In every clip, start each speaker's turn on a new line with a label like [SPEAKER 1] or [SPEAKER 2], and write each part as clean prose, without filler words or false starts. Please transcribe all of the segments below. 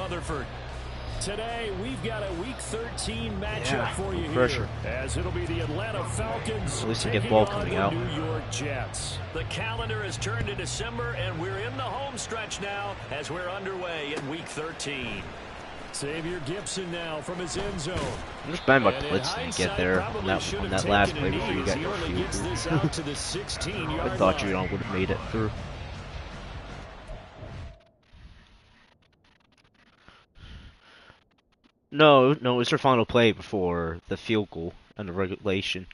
[SPEAKER 1] Rutherford. Today, we've got a Week 13 matchup for you here, as it'll be the Atlanta Falcons
[SPEAKER 2] at least you
[SPEAKER 1] taking
[SPEAKER 2] get ball
[SPEAKER 1] on
[SPEAKER 2] coming
[SPEAKER 1] the
[SPEAKER 2] out.
[SPEAKER 1] New York Jets. The calendar has turned to December, and we're in the home stretch now as we're underway in Week 13. Xavier Gibson now from his end zone.
[SPEAKER 2] I'm just bad about blitzing to get there on that last play before you got your field goal. I thought you would have made it through. No, it was their final play before the field goal and the regulation.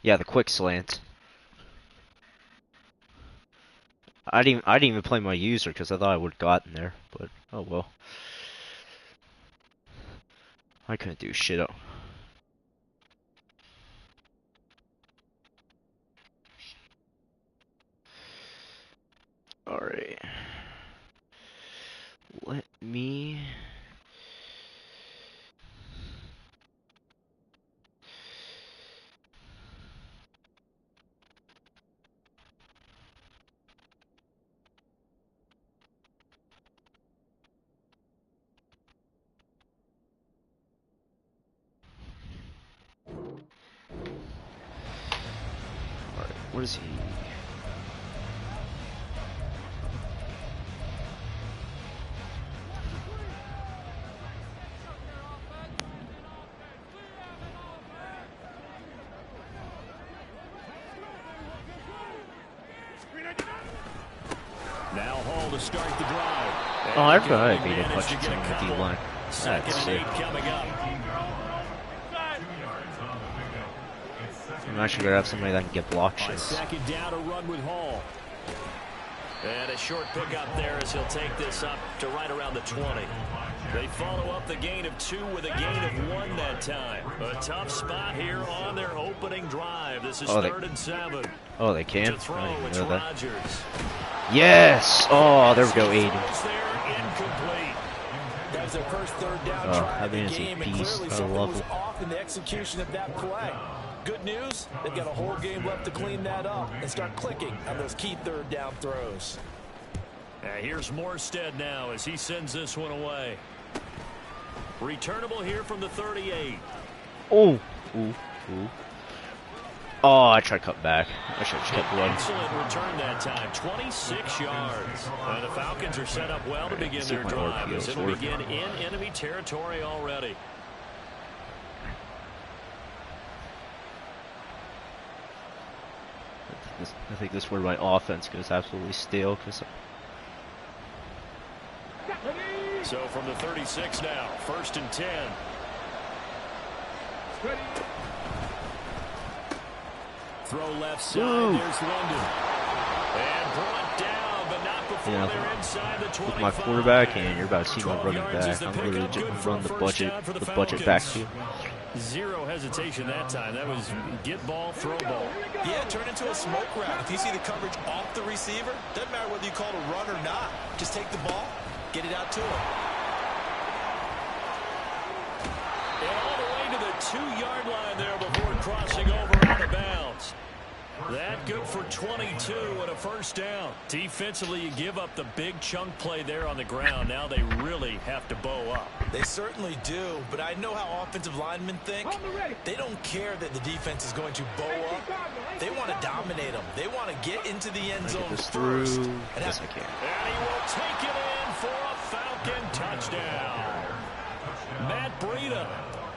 [SPEAKER 2] Yeah, the quick slant. I didn't even play my user because I thought I would have gotten there, but oh well. I couldn't do shit up. Alright. Let me... Alright, what is he?
[SPEAKER 1] Now Hall to start the drive.
[SPEAKER 2] Oh, I forgot I beat a bunch of team on the D-line.
[SPEAKER 1] Second and 8 coming up.
[SPEAKER 2] I'm actually gonna have somebody that can get block
[SPEAKER 1] On
[SPEAKER 2] shits.
[SPEAKER 1] second down, a run with Hall. And a short pickup there as he'll take this up to right around the 20. They follow up the gain of 2 with a gain of 1 that time. A tough spot here on their opening drive. This is 3rd and 7.
[SPEAKER 2] Oh, they can?
[SPEAKER 1] To throw,
[SPEAKER 2] I didn't
[SPEAKER 1] it's
[SPEAKER 2] know that.
[SPEAKER 1] Rodgers.
[SPEAKER 2] Yes! Oh, there we go, Aiden.
[SPEAKER 1] Incomplete.
[SPEAKER 3] That was their first third down
[SPEAKER 2] Oh,
[SPEAKER 3] try
[SPEAKER 2] I
[SPEAKER 3] of the
[SPEAKER 2] mean, it's a
[SPEAKER 3] game, and
[SPEAKER 2] beast.
[SPEAKER 3] clearly
[SPEAKER 2] I
[SPEAKER 3] something
[SPEAKER 2] love
[SPEAKER 3] was
[SPEAKER 2] it.
[SPEAKER 3] off in the execution of that play. Good news, they've got a whole game left to clean that up and start clicking on those key third down throws.
[SPEAKER 1] Here's Morstead now as he sends this one away. Returnable here from the 38.
[SPEAKER 2] Oh! Ooh. Oh, I tried to cut back. I should have just kept running.
[SPEAKER 1] Excellent return that time, 26 yards. And the Falcons are set up well to begin their drive as it'll begin in enemy territory already.
[SPEAKER 2] I think this is where my offense goes absolutely stale.
[SPEAKER 1] So from the 36 now, 1st and 10. Throw left side, there's London. And brought down, but not before they're inside the 25.
[SPEAKER 2] With my quarterback, and you're about to see my running back. I'm literally just run the budget backfield.
[SPEAKER 1] Zero hesitation that time. That was get ball, throw ball.
[SPEAKER 3] Yeah, turn into a smoke route. If you see the coverage off the receiver, doesn't matter whether you call it a run or not. Just take the ball, get it out to him.
[SPEAKER 1] And all the way to the 2-yard line there before crossing over out of bounds. That good for 22 and a first down. Defensively, you give up the big chunk play there on the ground. Now they really have to bow up.
[SPEAKER 3] They certainly do, but I know how offensive linemen think. They don't care that the defense is going to bow up. They want to dominate them. They want to get into the end zone first.
[SPEAKER 2] Yes, I can.
[SPEAKER 1] And he will take it in for a Falcon touchdown. Matt Breida,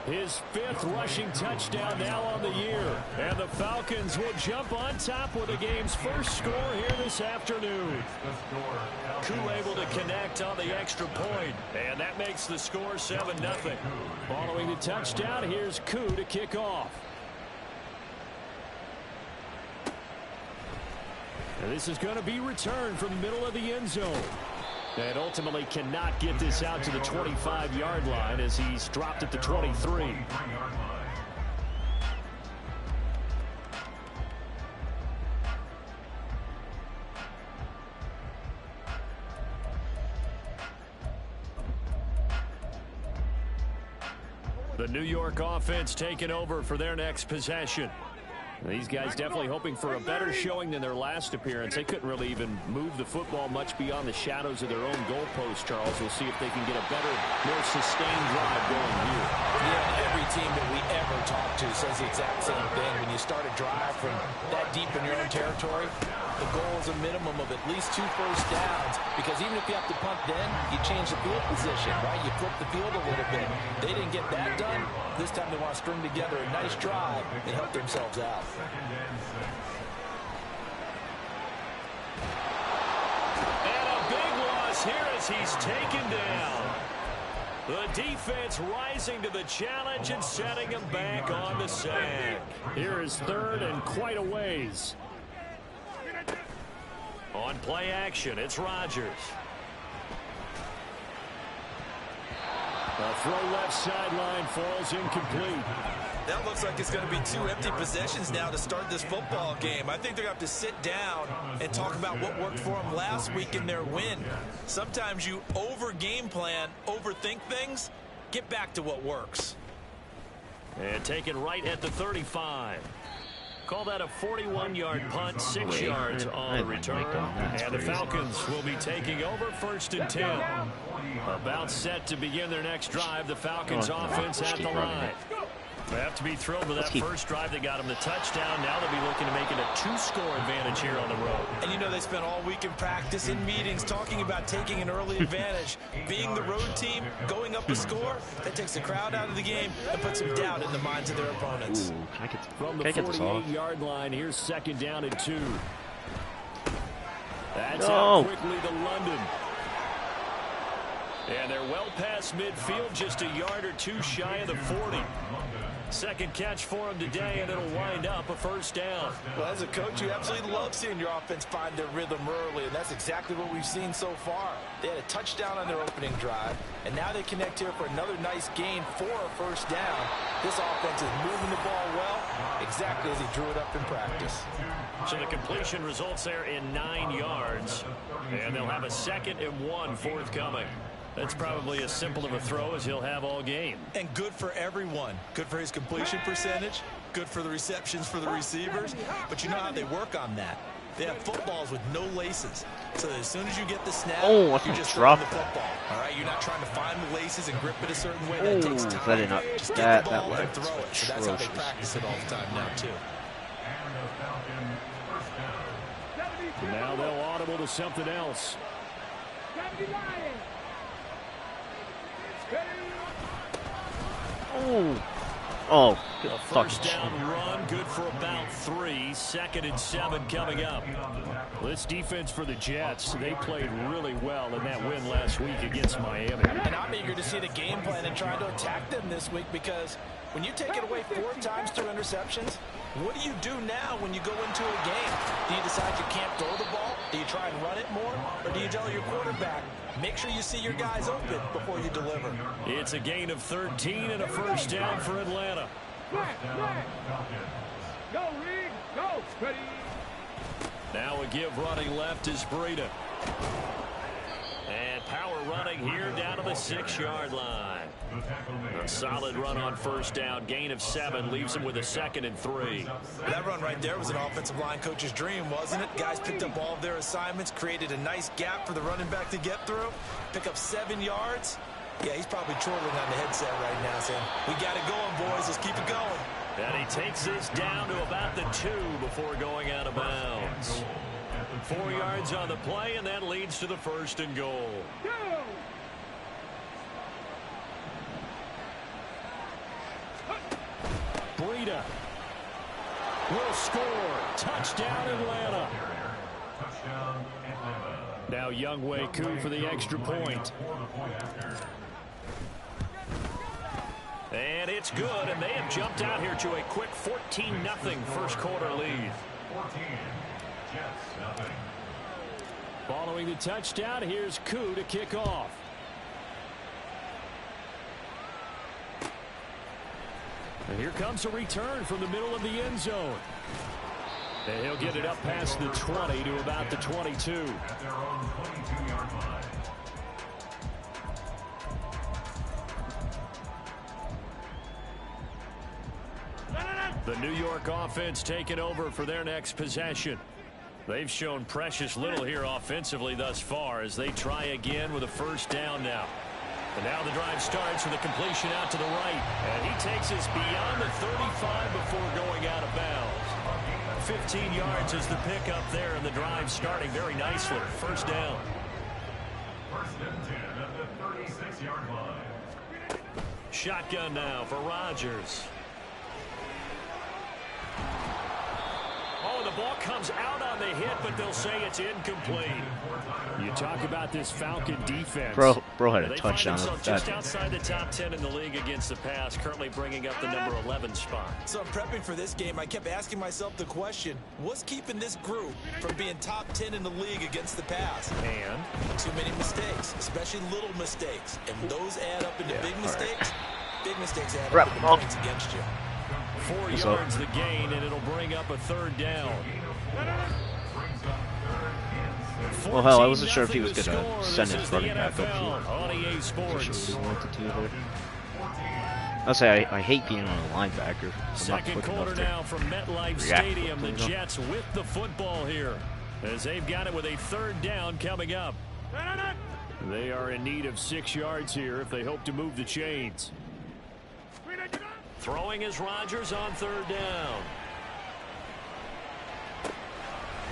[SPEAKER 1] his 5th rushing touchdown now on the year. And the Falcons will jump on top with the game's first score here this afternoon. Koo able to connect on the extra point, and that makes the score 7-0. Following the touchdown, here's Koo to kick off. And this is going to be returned from the middle of the end zone. And ultimately cannot get this out to the 25-yard line as he's dropped at the 23. The New York offense taking over for their next possession. These guys definitely hoping for a better showing than their last appearance. They couldn't really even move the football much beyond the shadows of their own goalpost, Charles. We'll see if they can get a better, more sustained drive going here.
[SPEAKER 3] Yeah, every team that we ever talk to says the exact same thing. When you start a drive from that deep in your own territory, the goal is a minimum of at least 2 first downs, because even if you have to punt then, you change the field position, right? You flip the field a little bit. They didn't get that done. This time they want to string together a nice drive and help themselves out.
[SPEAKER 1] And a big loss here as he's taken down. The defense rising to the challenge and setting him back on the sack. Here is 3rd and quite a ways. On play action, it's Rodgers. A throw left sideline falls incomplete.
[SPEAKER 3] That looks like it's going to be 2 empty possessions now to start this football game. I think they're going to have to sit down and talk about what worked for them last week in their win. Sometimes you over-game plan, overthink things. Get back to what works.
[SPEAKER 1] And taken right at the 35. Call that a 41-yard punt, 6 yards on the return. And the Falcons will be taking over 1st and 10. About set to begin their next drive. The Falcons offense at the line. They have to be thrilled with that first drive that got them the touchdown. Now they'll be looking to make it a 2-score advantage here on the road.
[SPEAKER 3] And you know they spent all week in practice, in meetings, talking about taking an early advantage. Being the road team, going up a score, that takes the crowd out of the game and puts some doubt in the minds of their opponents.
[SPEAKER 2] Ooh,
[SPEAKER 1] From the 48-yard line, here's 2nd down and 2. That's out quickly to London. And they're well past midfield, just a yard or 2 shy of the 40. Second catch for him today, and it'll wind up a 1st down.
[SPEAKER 3] Well, as a coach, you absolutely love seeing your offense find their rhythm early, and that's exactly what we've seen so far. They had a touchdown on their opening drive, and now they connect here for another nice gain for a 1st down. This offense is moving the ball well, exactly as he drew it up in practice.
[SPEAKER 1] So the completion results there in 9 yards, and they'll have a 2nd and 1 forthcoming. That's probably as simple of a throw as he'll have all game.
[SPEAKER 3] And good for everyone. Good for his completion percentage. Good for the receptions for the receivers. But you know how they work on that. They have footballs with no laces. So that as soon as you get the snap, you just drop the football. All right, you're not trying to find the laces and grip it a certain way. That takes time.
[SPEAKER 2] That did not,
[SPEAKER 3] just get the ball
[SPEAKER 2] that
[SPEAKER 3] and throw it. So that's how they practice it all the time now, too.
[SPEAKER 1] Now they'll audible to something else.
[SPEAKER 2] Oh,
[SPEAKER 1] a 1st down run, good for about 3. 2nd and 7 coming up. Well, this defense for the Jets, they played really well in that win last week against Miami.
[SPEAKER 3] And I'm eager to see the game plan and try to attack them this week, because when you take it away 4 times through interceptions, what do you do now when you go into a game? Do you decide you can't throw the ball? Do you try and run it more? Or do you tell your quarterback, make sure you see your guys open before you deliver?
[SPEAKER 1] It's a gain of 13 and a 1st down for Atlanta.
[SPEAKER 4] Go, Reed. Go. Ready.
[SPEAKER 1] Now a give running left is Breida. And power running here down to the 6-yard line. A solid run on 1st down. Gain of 7 leaves him with a 2nd and 3.
[SPEAKER 3] That run right there was an offensive line coach's dream, wasn't it? Guys picked up all of their assignments, created a nice gap for the running back to get through, pick up 7 yards. Yeah, he's probably chortling on the headset right now saying, we got it going, boys. Let's keep it going.
[SPEAKER 1] And he takes this down to about the 2 before going out of bounds. 4 yards on the play, and that leads to the 1st and goal. Breida will score. Touchdown, Atlanta. Now Younghoe Koo for the extra point. And it's good, and they have jumped out here to a quick 14-0 first quarter lead. Following the touchdown, here's Koo to kick off. And here comes a return from the middle of the end zone. And he'll get it up past the 20 to about the 22. The New York offense taking over for their next possession. They've shown precious little here offensively thus far as they try again with a first down now. And now the drive starts with a completion out to the right. And he takes us beyond the 35 before going out of bounds. 15 yards is the pickup there, and the drive starting very nicely. First down.
[SPEAKER 5] First and 10 at the 36-yard line.
[SPEAKER 1] Shotgun now for Rodgers. Oh, the ball comes out on the hit, but they'll say it's incomplete. You talk about this Falcon defense.
[SPEAKER 2] Bro had a touchdown.
[SPEAKER 1] Just outside the top 10 in the league against the pass, currently bringing up the number 11 spot.
[SPEAKER 3] So I'm prepping for this game. I kept asking myself the question, what's keeping this group from being top 10 in the league against the pass?
[SPEAKER 1] And
[SPEAKER 3] too many mistakes, especially little mistakes. And those add up into big mistakes. Big mistakes add up into points against you.
[SPEAKER 1] 4 yards the gain, and it'll bring up a third down.
[SPEAKER 2] Well, hell, I wasn't sure if he was going to send his running back up I'll say I hate being on a linebacker.
[SPEAKER 1] Second quarter now from MetLife Stadium. The Jets with the football here as they've got it with a third down coming up. They are in need of 6 yards here if they hope to move the chains. Throwing is Rodgers on third down.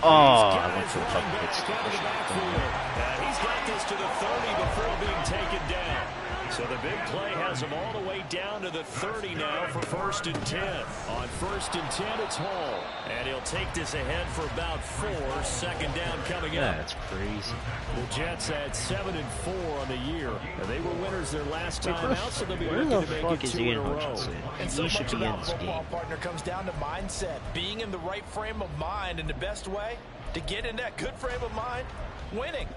[SPEAKER 2] Oh, I went for a couple hits.
[SPEAKER 1] He's got this to the 30 before being taken down. So the big play has him all the way down to the 30 now for first and 10. On first and 10, it's Hall. And he'll take this ahead for about 4. Second down coming up.
[SPEAKER 2] That's crazy.
[SPEAKER 1] The Jets had 7-4 on the year. And they were winners their last time out, so they'll be looking to make it 2 in a row.
[SPEAKER 3] And so much about football, partner, comes down to mindset. Being in the right frame of mind, and the best way to get in that good frame of mind, winning.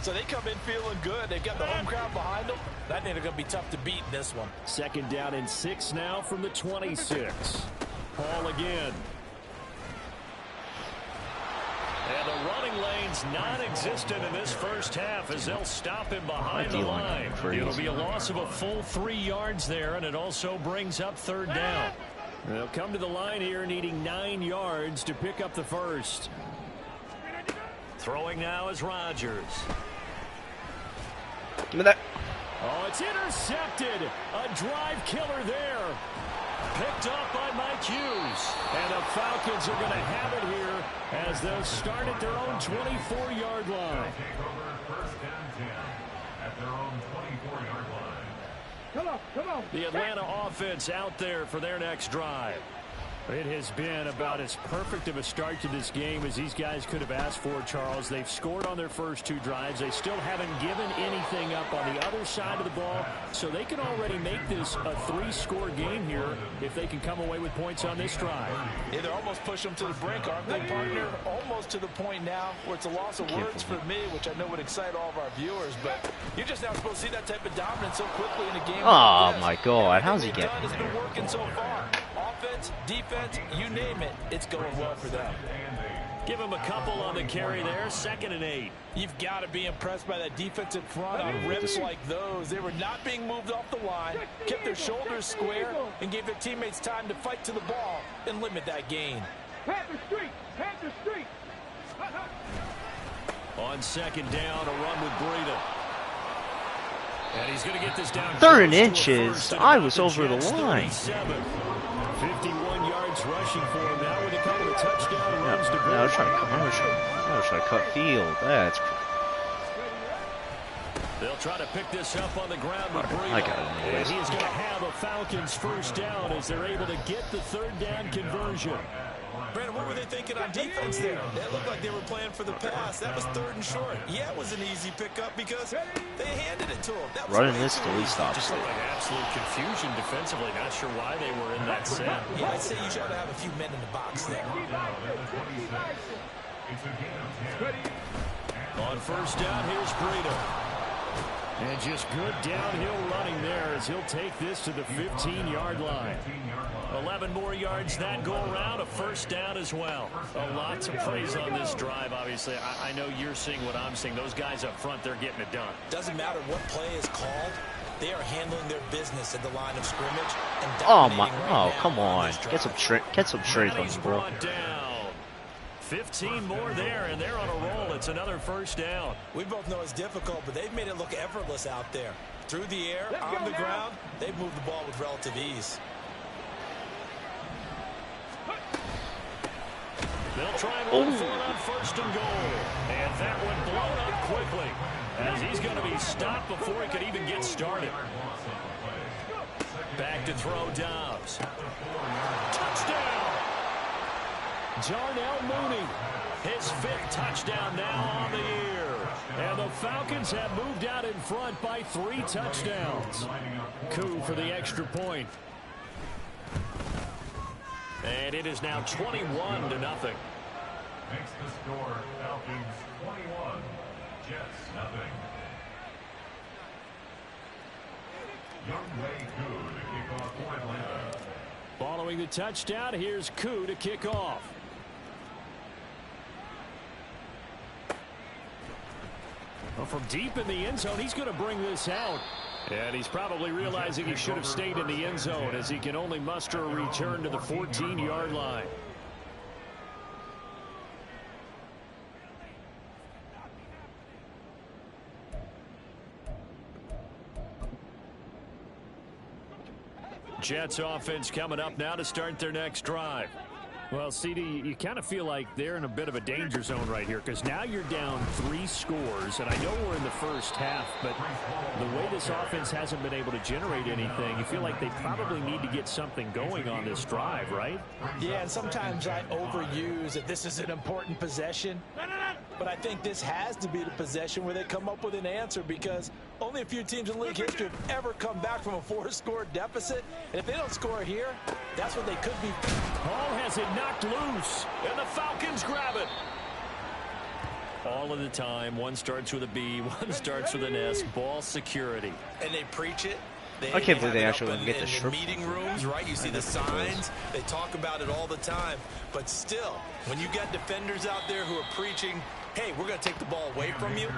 [SPEAKER 3] So they come in feeling good. They've got the home crowd behind them. I think they're going to be tough to beat in this one.
[SPEAKER 1] Second down and 6 now from the 26. Hall again. And the running lane's non-existent in this first half as they'll stop him behind the line. It'll be a loss of a full 3 yards there, and it also brings up third down. They'll come to the line here needing 9 yards to pick up the first. Throwing now is Rodgers.
[SPEAKER 2] Give me that.
[SPEAKER 1] Oh, it's intercepted. A drive killer there. Picked up by Mike Hughes. And the Falcons are going to have it here as they'll start at their own 24-yard line.
[SPEAKER 5] First and 10 at their own 24-yard line.
[SPEAKER 4] Come on.
[SPEAKER 1] The Atlanta offense out there for their next drive. It has been about as perfect of a start to this game as these guys could have asked for, Charles. They've scored on their first 2 drives. They still haven't given anything up on the other side of the ball, so they can already make this a 3-score game here if they can come away with points on this drive.
[SPEAKER 3] Yeah, they're almost pushing them to the brink, aren't they, partner? Almost to the point now where it's a loss of words for me, which I know would excite all of our viewers, but you're just not supposed to see that type of dominance so quickly in a game.
[SPEAKER 2] Oh,
[SPEAKER 3] like
[SPEAKER 2] my God. How's he getting
[SPEAKER 3] there? It's been working so far. Offense, defense, you name it, it's going well for them.
[SPEAKER 1] Give him a couple on the carry there, 2nd and 8.
[SPEAKER 3] You've got to be impressed by that defensive front on rips like those. They were not being moved off the line, kept their shoulders square, and gave their teammates time to fight to the ball and limit that gain.
[SPEAKER 4] Panther Street.
[SPEAKER 1] On second down, a run with Breida. And he's going to get this down.
[SPEAKER 2] 3rd inches. I was over the line.
[SPEAKER 1] 51 yards rushing for him now with a couple of touchdown runs to go.
[SPEAKER 2] I was trying to cut field. That's
[SPEAKER 1] They'll try to pick this up on the ground with Breida.
[SPEAKER 2] I got it anyways.
[SPEAKER 1] And he's going to have a Falcons first down as they're able to get the third down conversion.
[SPEAKER 3] Brandon, what were they thinking on defense there? It looked like they were playing for the pass. That was 3rd and short. Yeah, it was an easy pickup because they handed it to him. That was
[SPEAKER 2] running this till he stops.
[SPEAKER 1] Just looked like absolute confusion defensively. Not sure why they were in that set.
[SPEAKER 3] Yeah, I'd say you should have a few men in the box there.
[SPEAKER 1] On first down, here's Breida. And just good downhill running there as he'll take this to the 15-yard line. 11 more yards that go around, a first down as well. A lot to praise on this drive, obviously. I know you're seeing what I'm seeing. Those guys up front, they're getting it done.
[SPEAKER 3] Doesn't matter what play is called. They are handling their business at the line of scrimmage and
[SPEAKER 2] Oh
[SPEAKER 3] dominating
[SPEAKER 2] my!
[SPEAKER 3] right
[SPEAKER 2] Oh,
[SPEAKER 3] now
[SPEAKER 2] come on!
[SPEAKER 3] this
[SPEAKER 2] Get some strength on
[SPEAKER 1] He's
[SPEAKER 2] you, bro.
[SPEAKER 1] brought down. 15 more there, and they're on a roll. It's another first down.
[SPEAKER 3] We both know it's difficult, but they've made it look effortless out there. Through the air, on the ground, they've moved the ball with relative ease.
[SPEAKER 1] They'll try and run for it on first and goal. And that one blown up quickly, as he's going to be stopped before he could even get started. Back to throw Dobbs. Touchdown! Darnell Mooney, his 5th touchdown now on the year. And the Falcons have moved out in front by 3 touchdowns. Coup for the extra point. And it is now 21-0.
[SPEAKER 5] Makes the score Falcons 21, Jets nothing. Youngway Koo to kick off for Atlanta.
[SPEAKER 1] Following the touchdown, here's Koo to kick off. Well, from deep in the end zone, he's going to bring this out. And he's probably realizing he should have stayed in the end zone, as he can only muster a return to the 14-yard line. Jets offense coming up now to start their next drive. Well, CD, you kind of feel like they're in a bit of a danger zone right here, because now you're down 3 scores, and I know we're in the first half, but the way this offense hasn't been able to generate anything, you feel like they probably need to get something going on this drive, right?
[SPEAKER 3] Yeah, and sometimes I overuse that this is an important possession, but I think this has to be the possession where they come up with an answer, because only a few teams in league history have ever come back from a 4-score deficit, and if they don't score here, that's what they could be.
[SPEAKER 1] Hall has it knocked loose, and the Falcons grab it. All of the time, one starts with a B, one starts with an S. Ball security.
[SPEAKER 3] And they preach it.
[SPEAKER 2] I can't believe they actually get the
[SPEAKER 3] in meeting rooms, right? You see the signs. They talk about it all the time. But still, when you got defenders out there who are preaching, hey, we're going to take the ball away from you,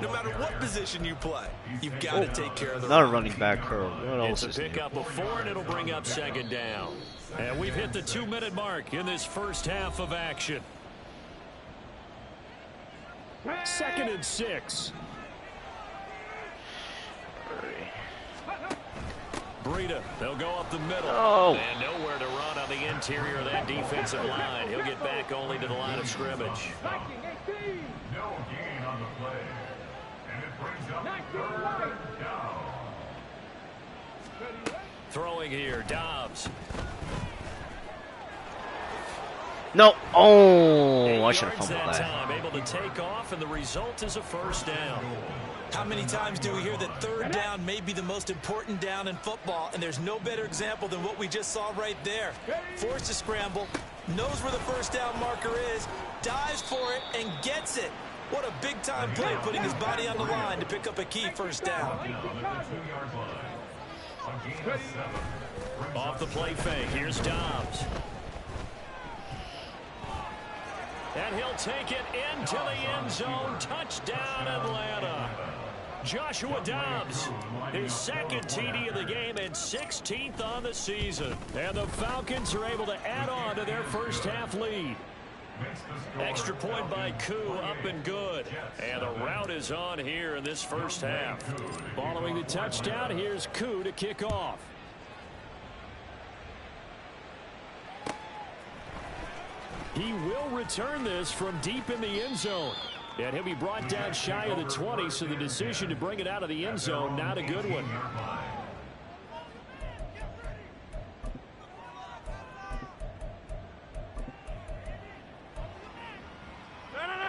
[SPEAKER 3] no matter what position you play, you've got to take care of the
[SPEAKER 2] Not a running back curl.
[SPEAKER 1] It's a pickup of 4, and it'll bring up second down. And we've hit the 2-minute mark in this first half of action. 2nd and 6. Breida, they'll go up the middle.
[SPEAKER 2] Oh.
[SPEAKER 1] And nowhere to run on the interior of that defensive line. He'll get back only to the line of scrimmage.
[SPEAKER 5] No gain on the play. And it brings up 3rd down.
[SPEAKER 1] Throwing here, Dobbs.
[SPEAKER 2] No. Oh, I should have fumbled that.
[SPEAKER 1] Time, able to take off, and the result is a first down.
[SPEAKER 3] How many times do we hear that 3rd down may be the most important down in football, and there's no better example than what we just saw right there. Forced to scramble, knows where the first down marker is, dives for it, and gets it. What a big-time play, putting his body on the line to pick up a key first down.
[SPEAKER 1] Off the play fake, here's Dobbs. And he'll take it into the end zone. Touchdown, Atlanta. Joshua Dobbs, his 2nd TD of the game and 16th on the season. And the Falcons are able to add on to their first half lead. Extra point by Koo, up and good. And the route is on here in this first half. Following the touchdown, here's Koo to kick off. He will return this from deep in the end zone. And he'll be brought down shy of the 20, so the decision to bring it out of the end zone, not a good one.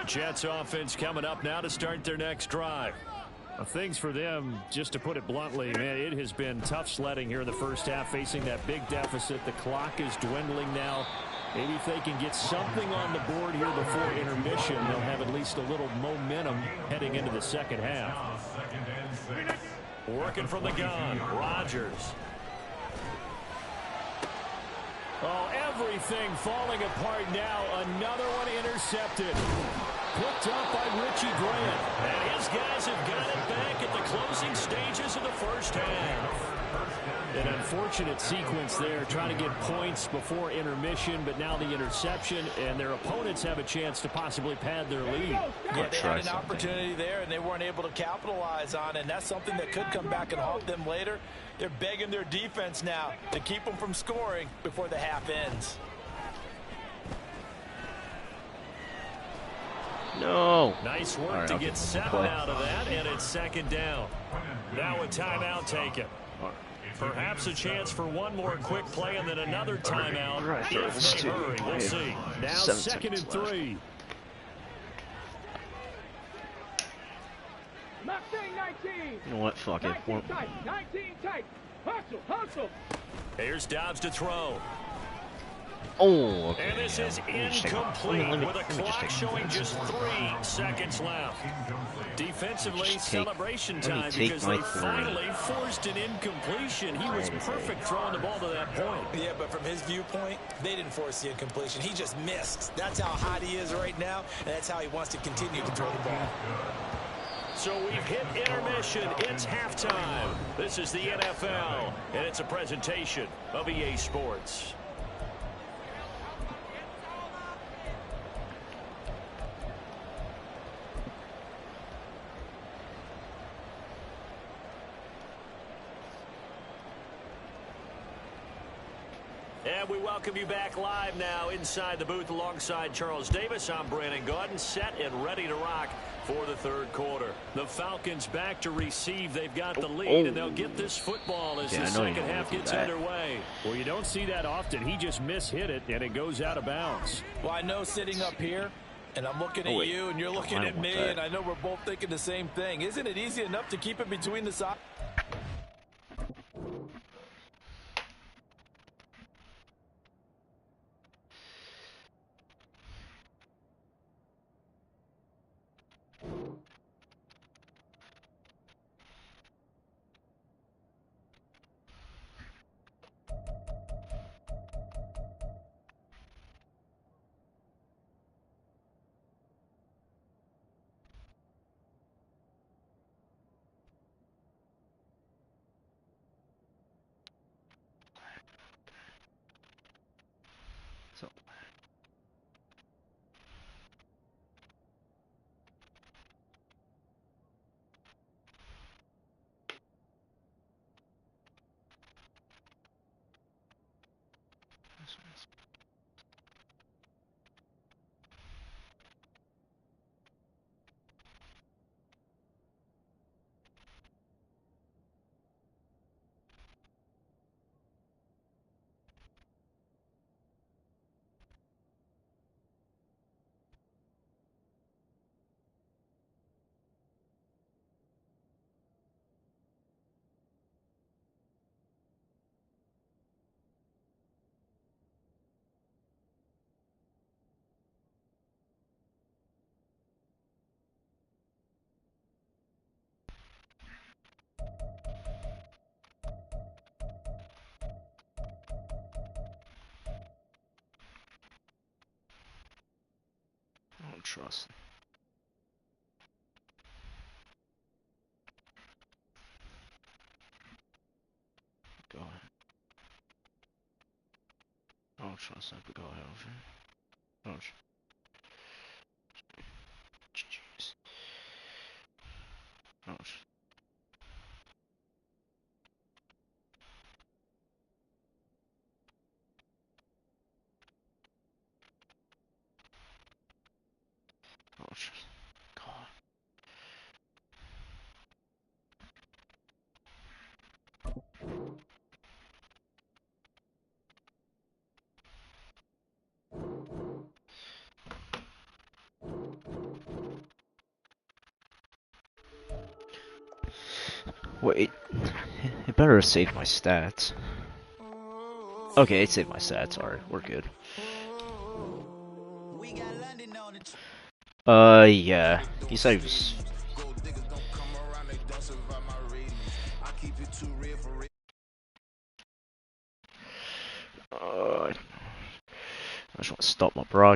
[SPEAKER 1] Jets offense coming up now to start their next drive. Things for them, just to put it bluntly, man, it has been tough sledding here in the first half, facing that big deficit. The clock is dwindling now. Maybe if they can get something on the board here before intermission, they'll have at least a little momentum heading into the second half. Working from the gun, Rodgers. Oh, everything falling apart now. Another one intercepted. Picked up by Richie Grant. And his guys have got it back at the closing stages of the first half. unfortunate sequence there, trying to get points before intermission, but now the interception, and their opponents have a chance to possibly pad their lead.
[SPEAKER 3] Yeah, they had an opportunity there, and they weren't able to capitalize on it, and that's something that could come back and haunt them later. They're begging their defense now to keep them from scoring before the half ends.
[SPEAKER 2] No.
[SPEAKER 1] Nice work to get 7 out of that, and it's 2nd down. Now a timeout taken. Perhaps a chance for one more quick play and then another timeout. If they hurry, we'll see. Now 2nd and 3.
[SPEAKER 2] You know what? Fuck it.
[SPEAKER 4] 19 tight. Hustle.
[SPEAKER 1] Here's Dobbs to throw.
[SPEAKER 2] Oh, okay.
[SPEAKER 1] And this is incomplete with a clock showing just 3 seconds left. Defensively, celebration time because they finally forced an incompletion. He was perfect throwing the ball to that point.
[SPEAKER 3] Yeah, but from his viewpoint, they didn't force the incompletion. He just missed. That's how hot he is right now, and that's how he wants to continue to throw the ball.
[SPEAKER 1] So we've hit intermission. It's halftime. This is the NFL, and it's a presentation of EA Sports. And we welcome you back live now inside the booth alongside Charles Davis. I'm Brandon Gaudin, set and ready to rock for the 3rd quarter. The Falcons back to receive. They've got the lead, and they'll get this football as the 2nd half gets underway. Well, you don't see that often. He just mishit it, and it goes out of bounds.
[SPEAKER 3] Well, I know sitting up here, and I'm looking at you, and you're looking at me, and I know we're both thinking the same thing. Isn't it easy enough to keep it between the sides?
[SPEAKER 2] I don't trust. Go ahead. I don't trust that, but go ahead. I don't trust. Jeez. I don't trust. I don't trust. God. Wait, it better have saved my stats. Okay, it saved my stats. Alright, we're good. Yeah. He said he was. I just want to stop my broadcast.